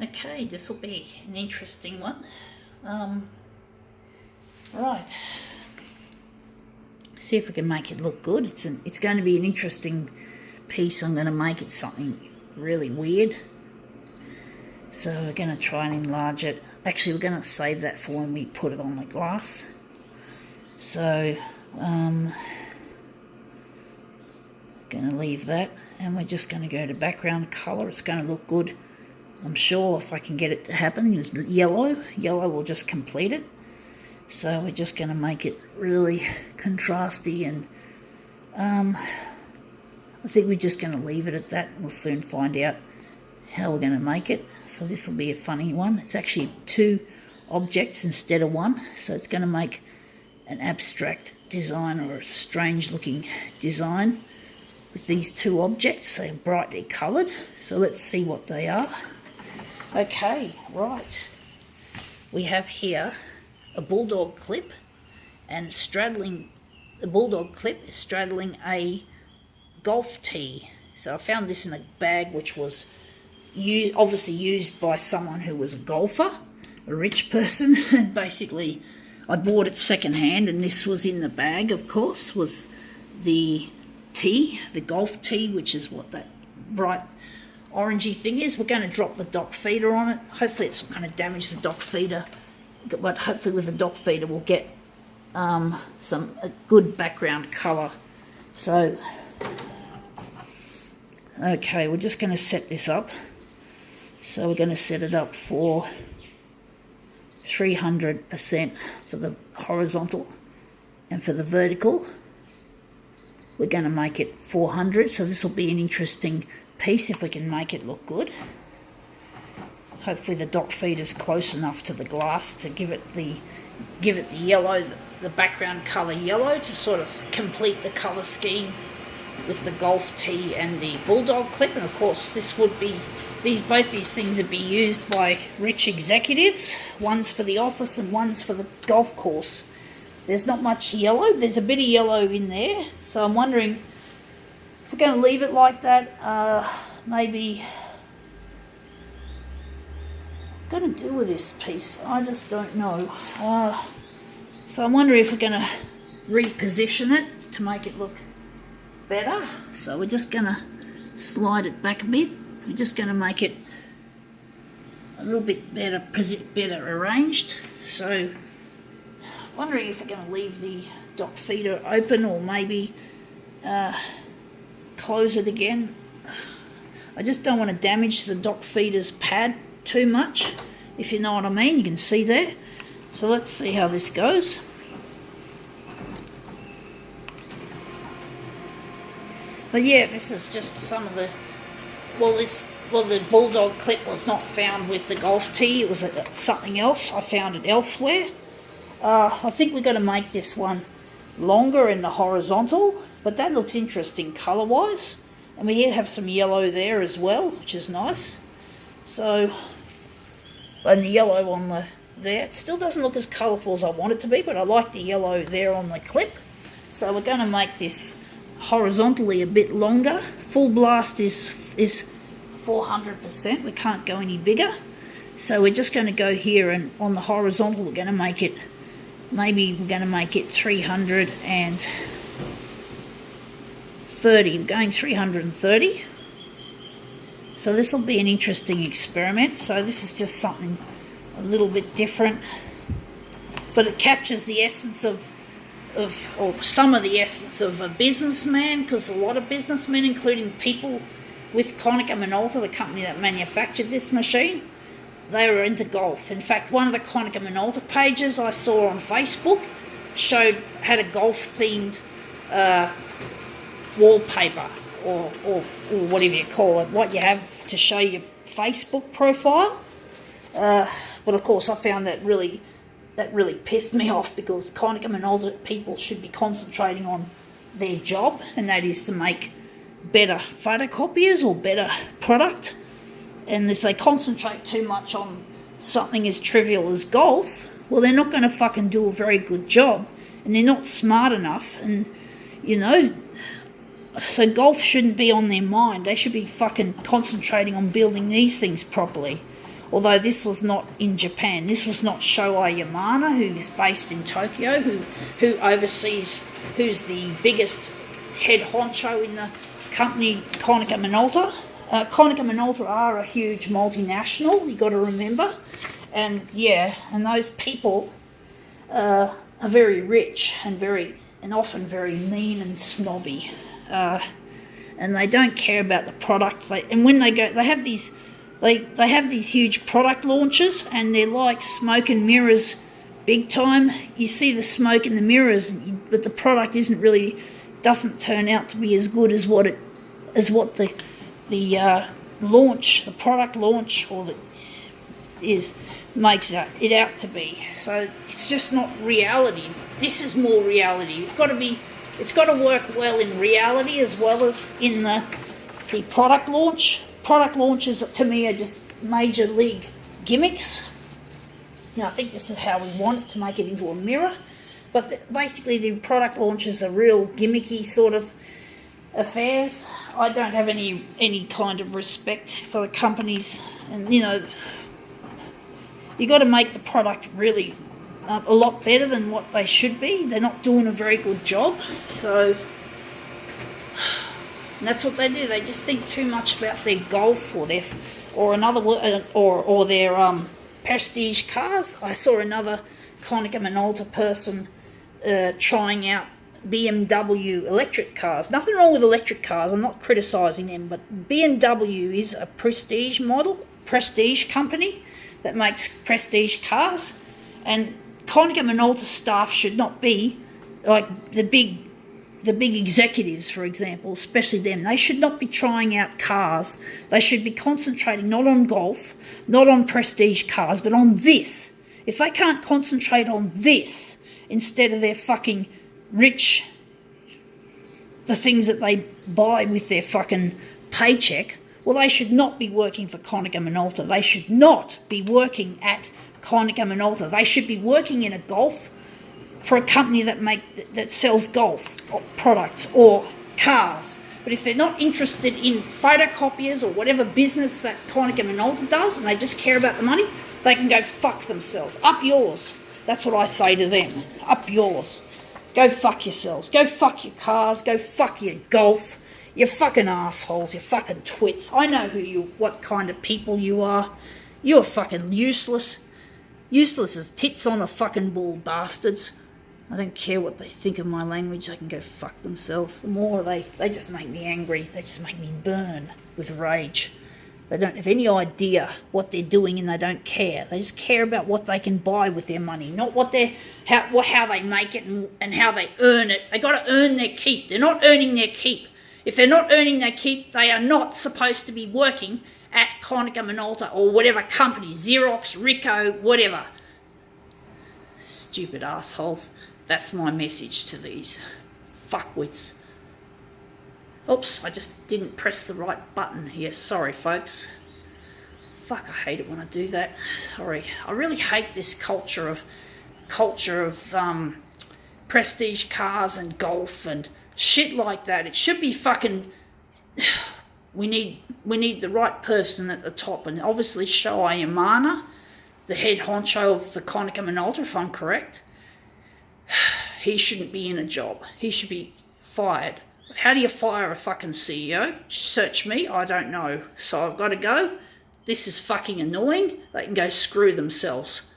Okay, this will be an interesting one. Right. See if we can make it look good. It's going to be an interesting piece. I'm going to make it something really weird. So we're going to try and enlarge it. Actually, we're going to save that for when we put it on the glass. So, going to leave that, and we're just going to go to background colour. It's going to look good. I'm sure if I can get it to happen, use yellow. Yellow will just complete it. So we're just going to make it really contrasty, and I think we're just going to leave it at that. We'll soon find out how we're going to make it. So this will be a funny one. It's actually 2 objects instead of 1, so it's going to make an abstract design or a strange looking design with these 2 objects. They're brightly coloured, so let's see what they are. Okay, right. We have here a Bulldog clip, and straddling the Bulldog clip is straddling a golf tee. So I found this in a bag which was obviously used by someone who was a golfer, a rich person. And basically I bought it second-hand, and this was in the bag, of course, was the tee, the golf tee, which is what that bright orangey thing is. We're going to drop the dock feeder on it. Hopefully it's not going to damage the dock feeder, but hopefully with the dock feeder we'll get a good background colour. So, okay, we're just going to set this up. So we're going to set it up for 300% for the horizontal, and for the vertical we're going to make it 400. So this will be an interesting piece if we can make it look good. Hopefully the dock feed is close enough to the glass to give it the yellow, the background colour yellow, to sort of complete the colour scheme with the golf tee and the Bulldog clip. And of course this would be both these things would be used by rich executives. One's for the office and one's for the golf course. There's not much yellow. There's a bit of yellow in there, so I'm wondering if we're going to leave it like that. Maybe what I'm going to do with this piece, I just don't know. So I'm wondering if we're going to reposition it to make it look better. So we're just going to slide it back a bit. We're just going to make it a little bit better arranged. So wondering if we're going to leave the dock feeder open, or maybe close it again. I just don't want to damage the dock feeder's pad too much, if you know what I mean. You can see there. So let's see how this goes. But yeah, this is just some of the, the Bulldog clip was not found with the golf tee. It was something else. I found it elsewhere. I think we're going to make this one longer in the horizontal, but that looks interesting colour-wise. And we have some yellow there as well, which is nice. So, and the yellow on there, it still doesn't look as colourful as I want it to be, but I like the yellow there on the clip. So we're going to make this horizontally a bit longer. Full blast is 400%. We can't go any bigger. So we're just going to go here, and on the horizontal we're going to make it, maybe we're going to make it 330. We're going 330. So this will be an interesting experiment. So this is just something a little bit different, but it captures the essence of or some of the essence of a businessman, because a lot of businessmen, including people with Konica Minolta, the company that manufactured this machine, they were into golf. In fact, one of the Konica Minolta pages I saw on Facebook had a golf-themed wallpaper, or whatever you call it, what you have to show your Facebook profile. But of course, I found that really pissed me off, because Konica Minolta people should be concentrating on their job, and that is to make better photocopiers or better product. And if they concentrate too much on something as trivial as golf, well, they're not going to fucking do a very good job, and they're not smart enough, and so golf shouldn't be on their mind. They should be fucking concentrating on building these things properly, although this was not in Japan. This was not Shoei Yamana, who is based in Tokyo, who oversees, who's the biggest head honcho in the company, Konica Minolta. Konica Minolta are a huge multinational, you got to remember. And yeah, and those people are very rich and often very mean and snobby. And they don't care about the product. And when they go, they have these huge product launches, and they're like smoke and mirrors big time. You see the smoke in the mirrors, but the product doesn't turn out to be as good as what the launch, the product launch, makes it out to be. So it's just not reality. This is more reality. It's got to work well in reality as well as in the product launch. Product launches to me are just major league gimmicks. I think this is how we want it, to make it into a mirror. But basically the product launches are real gimmicky sort of affairs. I don't have any kind of respect for the companies, and you got to make the product really a lot better than what they should be. They're not doing a very good job, so and that's what they do. They just think too much about their golf or their prestige cars. I saw another Konica Minolta person trying out BMW electric cars. Nothing wrong with electric cars, I'm not criticising them, but BMW is a prestige company that makes prestige cars, and Konica Minolta staff should not be like the big executives, for example, especially them. They should not be trying out cars. They should be concentrating not on golf, not on prestige cars, but on this. If they can't concentrate on this instead of their fucking rich, the things that they buy with their fucking paycheck, well, they should not be working for Konica Minolta. They should not be working at Konica Minolta. They should be working in a golf for a company that sells golf products or cars. But if they're not interested in photocopiers or whatever business that Konica Minolta does, and they just care about the money, they can go fuck themselves. Up yours. That's what I say to them. Up yours. Go fuck yourselves. Go fuck your cars. Go fuck your golf. You fucking assholes. You fucking twits. I know what kind of people you are. You're fucking useless. Useless as tits on a fucking bull, bastards. I don't care what they think of my language. They can go fuck themselves. The more they just make me angry. They just make me burn with rage. They don't have any idea what they're doing, and they don't care. They just care about what they can buy with their money, not how they make it and how they earn it. They got to earn their keep. They're not earning their keep. If they're not earning their keep, they are not supposed to be working at Konica Minolta or whatever company, Xerox, Ricoh, whatever. Stupid assholes. That's my message to these fuckwits. Oops, I just didn't press the right button here. Sorry, folks. Fuck, I hate it when I do that. Sorry. I really hate this culture of prestige cars and golf and shit like that. It should be fucking... We need the right person at the top, and obviously Shoei Yamana, the head honcho of the Konica Minolta, if I'm correct, he shouldn't be in a job. He should be fired. But how do you fire a fucking CEO? Search me, I don't know. So I've got to go. This is fucking annoying. They can go screw themselves.